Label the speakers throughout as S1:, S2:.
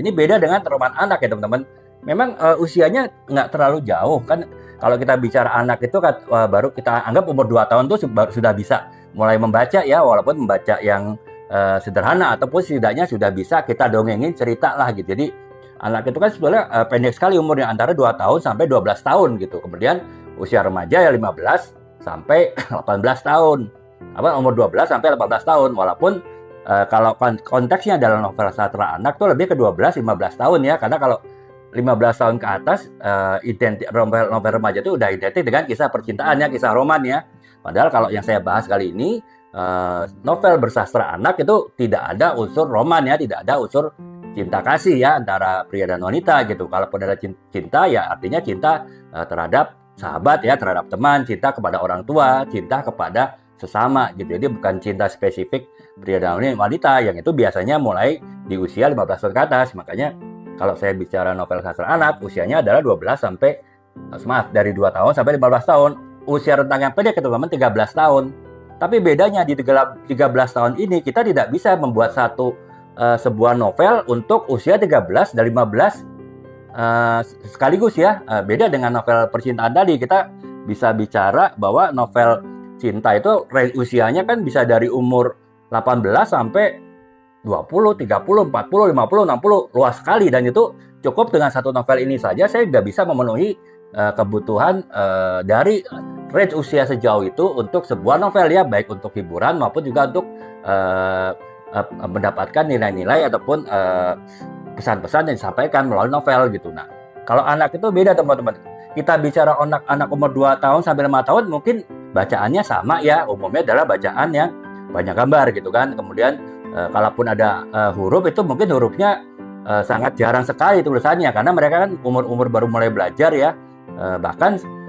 S1: Ini beda dengan roman anak ya teman-teman. Memang usianya nggak terlalu jauh kan. Kalau kita bicara anak itu kan, baru kita anggap umur 2 tahun tuh sudah bisa mulai membaca ya, walaupun membaca yang sederhana ataupun setidaknya sudah bisa kita dongengin cerita lah gitu. Jadi anak itu kan sebenarnya pendek sekali umurnya, antara 2 tahun sampai 12 tahun gitu. Kemudian usia remaja ya 15 sampai 18 tahun. Umur 12 sampai 18 tahun. Walaupun kalau konteksnya dalam novel sastra anak tuh lebih ke 12-15 tahun ya. Karena kalau 15 tahun ke atas, novel remaja itu udah identik dengan kisah percintaan ya, kisah roman ya. Padahal kalau yang saya bahas kali ini, novel bersastra anak itu tidak ada unsur roman ya, tidak ada unsur cinta kasih ya antara pria dan wanita gitu. Kalaupun ada cinta ya artinya cinta terhadap sahabat ya, terhadap teman, cinta kepada orang tua, cinta kepada sesama gitu. Jadi bukan cinta spesifik pria dan wanita, yang itu biasanya mulai di usia 15 tahun ke atas. Makanya kalau saya bicara novel sastra anak, usianya adalah 12 sampai dari 2 tahun sampai 15 tahun. Usia rentang yang pendek teman-teman 13 tahun. Tapi bedanya di 13 tahun ini kita tidak bisa membuat sebuah novel untuk usia 13 dan 15 sekaligus ya. Beda dengan novel percintaan tadi, kita bisa bicara bahwa novel cinta itu usianya kan bisa dari umur 18 sampai 20, 30, 40, 50, 60, luas sekali. Dan itu cukup dengan satu novel ini saja saya sudah bisa memenuhi kebutuhan dari range usia sejauh itu untuk sebuah novel ya, baik untuk hiburan maupun juga untuk mendapatkan nilai-nilai ataupun pesan-pesan yang disampaikan melalui novel gitu. Nah, kalau anak itu beda teman-teman. Kita bicara anak umur 2 tahun sampai 5 tahun mungkin bacaannya sama ya, umumnya adalah bacaan yang banyak gambar gitu kan. Kemudian kalaupun ada huruf itu mungkin hurufnya sangat jarang sekali tulisannya, karena mereka kan umur baru mulai belajar ya. Bahkan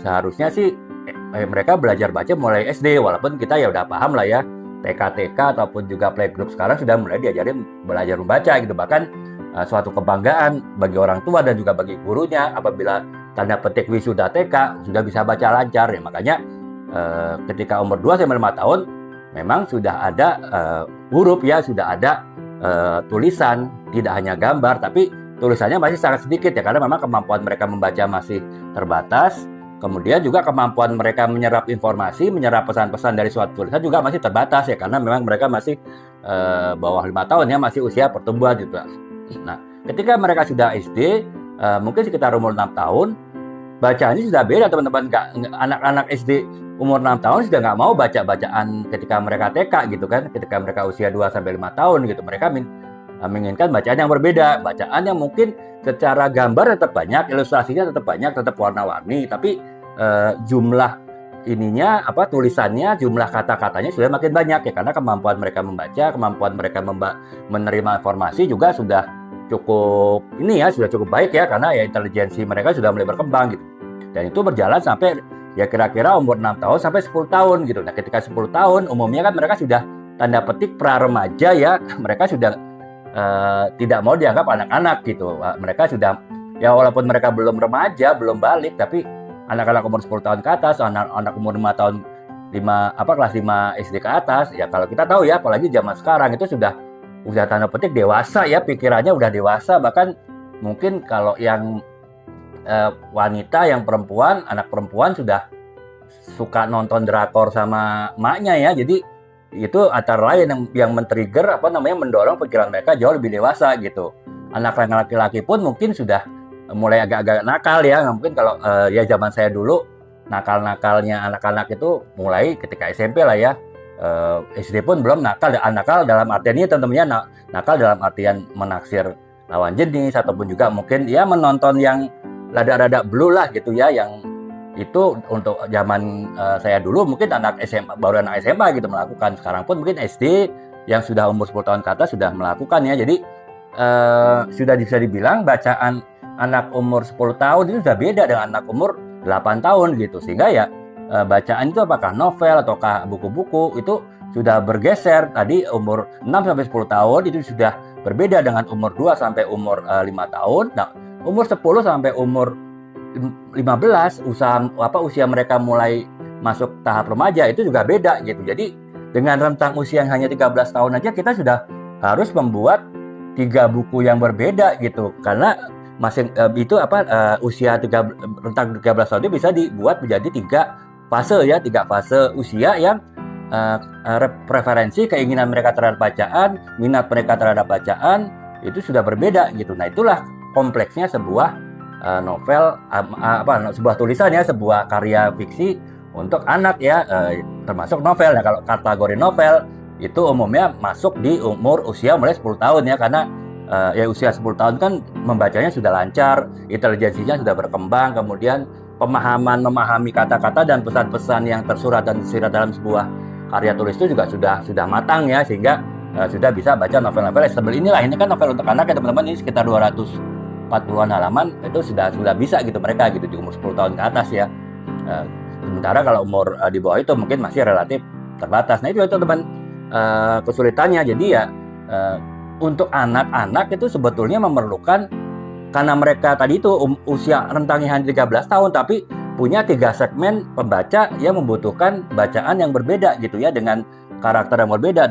S1: seharusnya sih mereka belajar baca mulai SD, walaupun kita ya udah paham lah ya, TK ataupun juga playgroup sekarang sudah mulai diajarin belajar membaca gitu. Bahkan suatu kebanggaan bagi orang tua dan juga bagi gurunya apabila tanda petik wisuda TK sudah bisa baca lancar ya. Makanya ketika umur 2 sampai 5 tahun memang sudah ada huruf ya, sudah ada tulisan, tidak hanya gambar, tapi tulisannya masih sangat sedikit ya, karena memang kemampuan mereka membaca masih terbatas. Kemudian juga kemampuan mereka menyerap informasi, menyerap pesan-pesan dari suatu tulisan juga masih terbatas ya, karena memang mereka masih bawah 5 tahun ya, masih usia pertumbuhan gitu. Nah, ketika mereka sudah SD, mungkin sekitar umur 6 tahun, bacaannya sudah beda teman-teman. Anak-anak SD umur 6 tahun sudah nggak mau baca bacaan ketika mereka TK gitu kan, ketika mereka usia 2-5 tahun gitu. Mereka menginginkan bacaan yang berbeda, bacaan yang mungkin secara gambar tetap banyak, ilustrasinya tetap banyak, tetap warna-warni, tapi jumlah tulisannya, jumlah kata-katanya sudah makin banyak ya, karena kemampuan mereka membaca, kemampuan mereka menerima informasi juga sudah cukup baik ya, karena ya intelijensi mereka sudah mulai berkembang gitu. Dan itu berjalan sampai ya kira-kira umur 6 tahun sampai 10 tahun gitu. Nah, ketika 10 tahun umumnya kan mereka sudah tanda petik pra remaja ya, mereka sudah tidak mau dianggap anak-anak gitu. Mereka sudah ya, walaupun mereka belum remaja, belum balik, tapi anak-anak umur 10 tahun ke atas, anak umur 5 tahun kelas 5 SD ke atas, ya kalau kita tahu ya, apalagi zaman sekarang itu sudah tanda petik dewasa ya, pikirannya udah dewasa. Bahkan mungkin kalau yang wanita, yang perempuan, anak perempuan sudah suka nonton drakor sama maknya ya. Jadi itu antara lain yang men-trigger mendorong pikiran mereka jauh lebih dewasa gitu. Anak laki-laki pun mungkin sudah mulai agak-agak nakal ya. Mungkin kalau ya zaman saya dulu, nakal-nakalnya anak-anak itu mulai ketika SMP lah ya. SD pun belum nakal. Nakal dalam artian ini teman-temannya nakal dalam artian menaksir lawan jenis, ataupun juga mungkin ya menonton yang rada-rada blue lah gitu ya, yang itu untuk zaman saya dulu mungkin baru anak SMA gitu melakukan. Sekarang pun mungkin SD yang sudah umur 10 tahun ke atas sudah melakukan ya. Jadi sudah bisa dibilang bacaan anak umur 10 tahun itu sudah beda dengan anak umur 8 tahun gitu. Sehingga ya bacaan itu apakah novel ataukah buku-buku itu sudah bergeser. Tadi umur 6 sampai 10 tahun itu sudah berbeda dengan umur 2 sampai umur 5 tahun. Nah, umur 10 sampai umur 15 usia mereka mulai masuk tahap remaja itu juga beda gitu. Jadi dengan rentang usia yang hanya 13 tahun aja kita sudah harus membuat tiga buku yang berbeda gitu, karena usia rentang 13 tahun itu bisa dibuat menjadi tiga fase usia yang preferensi keinginan mereka terhadap bacaan, minat mereka terhadap bacaan itu sudah berbeda gitu. Nah, itulah kompleksnya sebuah novel, sebuah tulisan ya, sebuah karya fiksi untuk anak ya, termasuk novel. Nah, kalau kategori novel itu umumnya masuk di umur usia mulai 10 tahun ya, karena ya usia 10 tahun kan membacanya sudah lancar, intelijensinya sudah berkembang, kemudian memahami kata-kata dan pesan-pesan yang tersurat dan tersirat dalam sebuah karya tulis itu juga sudah matang ya, sehingga sudah bisa baca novel-novel setebal inilah. Ini kan novel untuk anak ya teman-teman, ini sekitar 240-an halaman, itu sudah bisa gitu mereka gitu di umur 10 tahun ke atas ya. Sementara kalau umur di bawah itu mungkin masih relatif terbatas. Nah, itu teman-teman kesulitannya. Jadi ya untuk anak-anak itu sebetulnya memerlukan, karena mereka tadi itu usia rentangnya hanya 13 tahun, tapi punya 3 segmen pembaca yang membutuhkan bacaan yang berbeda gitu ya, dengan karakter yang berbeda.